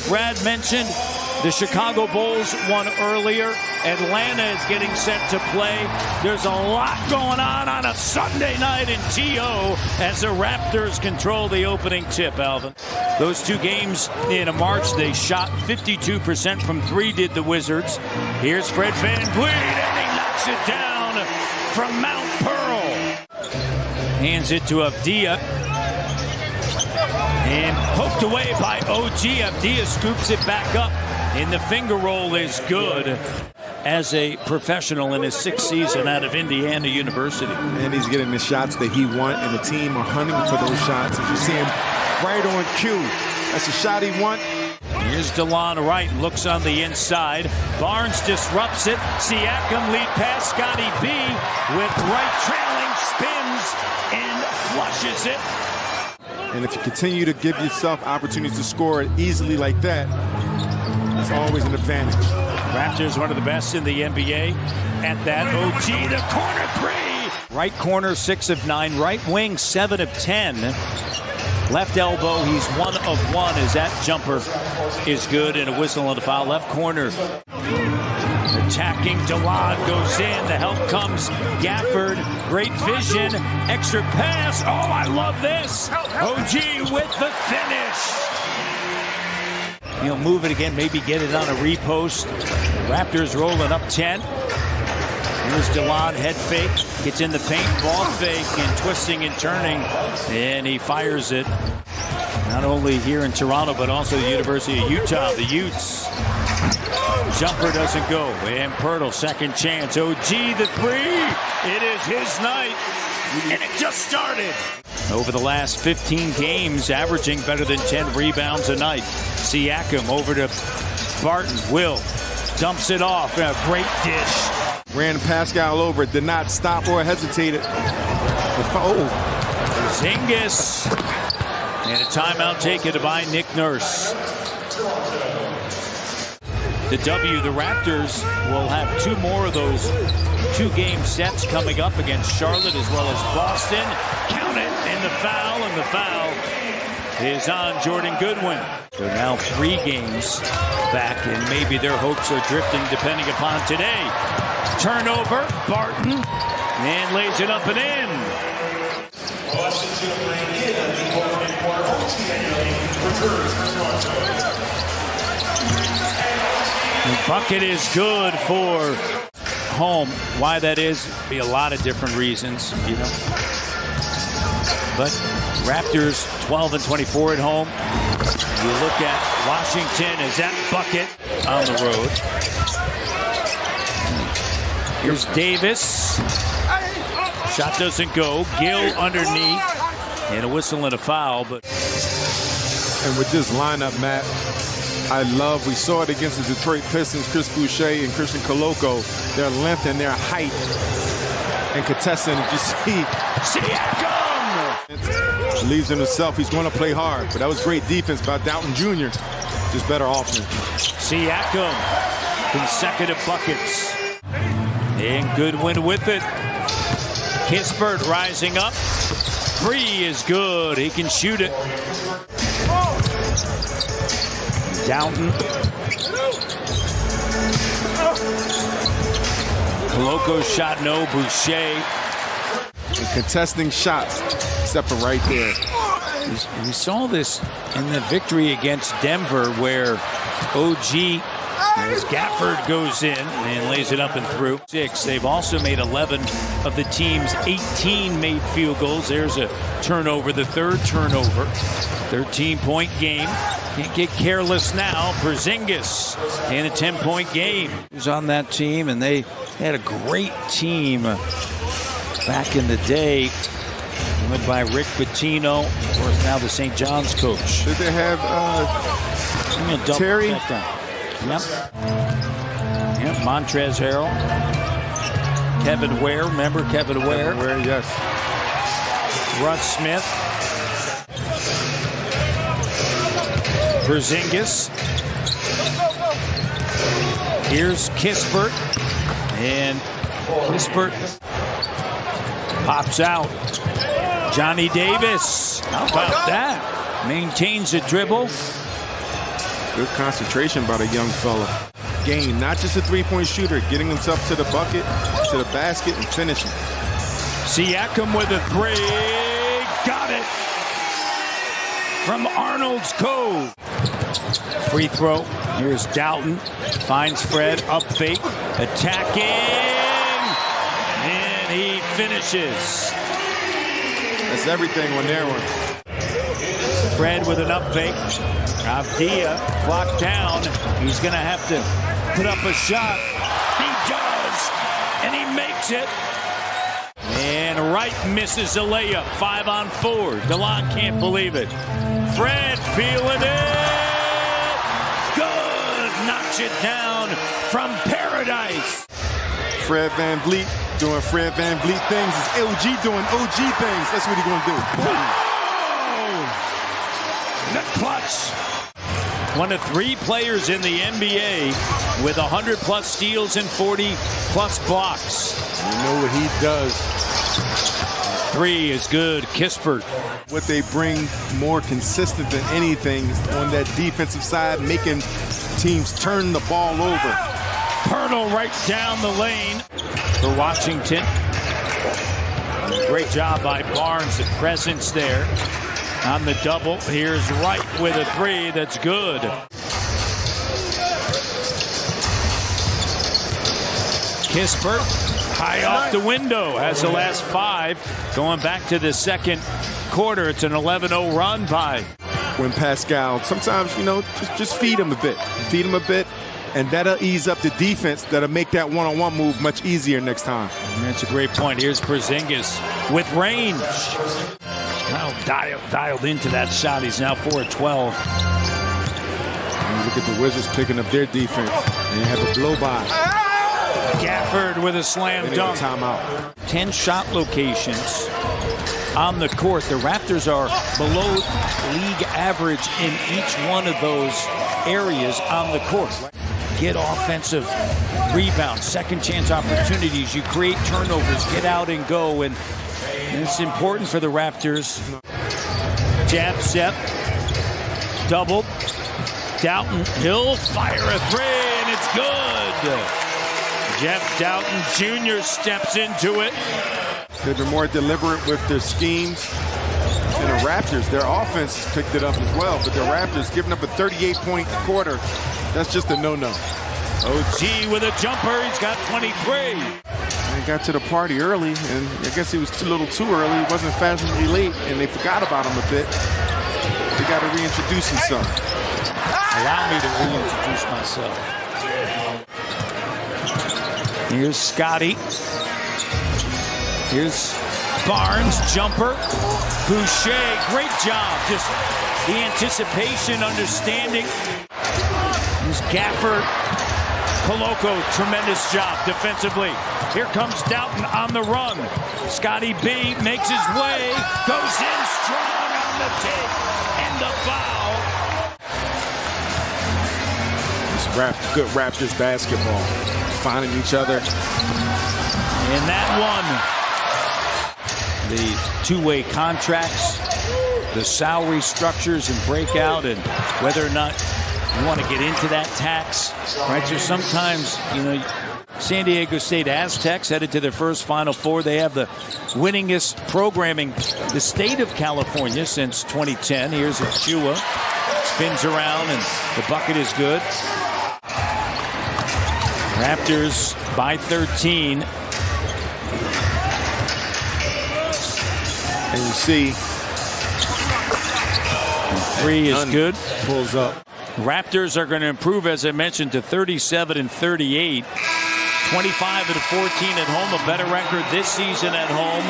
Brad mentioned the Chicago Bulls won earlier. Atlanta is getting set to play. There's a lot going on a Sunday night in TO as the Raptors control the opening tip, Alvin. Those two games in March, they shot 52% from three, did the Wizards. Here's Fred VanVleet, and he knocks it down from Mount Pearl. Hands it to Avdia. And poked away by OG. Avdia scoops it back up. And the finger roll is good as a professional in his sixth season out of Indiana University. And he's getting the shots that he wants, and the team are hunting for those shots. As you see him right on cue. That's the shot he wants. Here's DeLon Wright, looks on the inside. Barnes disrupts it. Siakam lead pass, Scotty B with Wright trailing, spins and flushes it. And if you continue to give yourself opportunities to score it easily like that, it's always an advantage. Raptors, one of the best in the NBA. At that, OG, the corner three. Right corner, 6 of 9. Right wing, 7 of 10. Left elbow, he's 1 of 1 as that jumper is good, and a whistle on the foul. Left corner, attacking DeLon, goes in. The help comes Gafford. Great vision, extra pass. Oh, I love this. OG with the finish. He'll move it again, maybe get it on a repost. Raptors rolling up 10. Here's DeLon, head fake, gets in the paint, ball fake, and twisting and turning, and he fires it. Not only here in Toronto, but also the University of Utah, the Utes. Jumper doesn't go, and Pirtle, second chance. OG, the three. It is his night, and it just started. Over the last 15 games, averaging better than 10 rebounds a night. Siakam over to Barton. Will dumps it off. A great dish. Ran Pascal over it, did not stop or hesitate it. Zingis. And a timeout taken by Nick Nurse. The Raptors will have 2 more of those 2-game sets coming up against Charlotte as well as Boston. Count it, and the foul is on Jordan Goodwin. So now 3 games back, and maybe their hopes are drifting depending upon today. Turnover, Barton, and lays it up and in. The bucket is good for home. Why that is, be a lot of different reasons, you know. But Raptors 12 and 24 at home. You look at Washington as that bucket on the road. Here's Davis. Shot doesn't go. Gill underneath. And a whistle and a foul. But and with this lineup, Matt, we saw it against the Detroit Pistons, Chris Boucher and Christian Koloko. Their length and their height and contesting, you see. Siakam! Believes in himself. He's going to play hard. But that was great defense by Dalton Jr. Just better offense. Siakam, consecutive buckets. And Goodwin with it. Kispert rising up. 3 is good. He can shoot it. Downton. Koloko shot no. Boucher. And contesting shots. Except for right there. We saw this in the victory against Denver where OG, as Gafford goes in and lays it up and through. 6. They've also made 11 of the team's 18 made field goals. There's a turnover, the 3rd turnover. 13-point game. Can't get careless now. Porzingis in a 10-point game. Who's on that team, and they had a great team back in the day. Led by Rick Pitino, of course now the St. John's coach. Did they have Terry? Yep, Montrezl Harrell. Kevin Ware, remember Kevin Ware? Ware, yes. Russ Smith. Porzingis. Here's Kispert. And Kispert pops out. Johnny Davis. How about that? Maintains the dribble. Good concentration by the young fella. Game, not just a three-point shooter, getting himself to the bucket, to the basket, and finishing. Siakam with a three. Got it. From Arnold's Cove. Free throw. Here's Doughton. Finds Fred. Up fake. Attacking. And he finishes. That's everything on their one. Fred with an up fake. Avdia blocked down. He's going to have to put up a shot. He does. And he makes it. And Wright misses a layup. 5-on-4. DeLon can't believe it. Fred feeling it. Good. Knocks it down from paradise. Fred VanVleet doing Fred VanVleet things. It's LG doing OG things. That's what he's going to do. The clutch. One of 3 players in the NBA with 100-plus steals and 40-plus blocks. You know what he does. 3 is good. Kispert. What they bring more consistent than anything on that defensive side, making teams turn the ball over. Pirtle right down the lane for Washington. Great job by Barnes. The presence there on the double. Here's Wright with a 3 that's good. Kispert high off the window, has the last 5. Going back to the second quarter, it's an 11-0 run by. When Pascal, sometimes, you know, just feed him a bit. Feed him a bit, and that'll ease up the defense. That'll make that one-on-one move much easier next time. That's a great point. Here's Porzingis with range. Kind of dialed into that shot. He's now 4-12. And look at the Wizards picking up their defense. And you have a blow-by. Gafford with a slam dunk. Timeout. 10 shot locations on the court. The Raptors are below league average in each one of those areas on the court. Get offensive rebounds, second chance opportunities. You create turnovers, get out and go. And it's important for the Raptors. Jab set. Double. Doughton. He'll fire a 3, and it's good. Jeff Doughton Jr. steps into it. They've been more deliberate with their schemes. And the Raptors, their offense has picked it up as well. But the Raptors giving up a 38-point quarter. That's just a no-no. OG with a jumper. He's got 23. They got to the party early, and I guess he was a little too early. He wasn't fashionably late, and they forgot about him a bit. They got to reintroduce himself. Allow me to reintroduce myself. Here's Scotty. Here's Barnes, jumper. Boucher, great job. Just the anticipation, understanding. Here's Gafford. Koloko, tremendous job defensively. Here comes Doughton on the run. Scotty B makes his way, goes in strong on the take, and the foul. It's good Raptors basketball. Finding each other. And that one, the two-way contracts, the salary structures and breakout, and whether or not you want to get into that tax, right? So sometimes, you know, San Diego State Aztecs headed to their first Final Four. They have the winningest programming the state of California since 2010. Here's Achua, spins around, and the bucket is good. Raptors by 13. And you see, 3 is good. Pulls up. Raptors are going to improve, as I mentioned, to 37-38. 25-14 at home, a better record this season at home.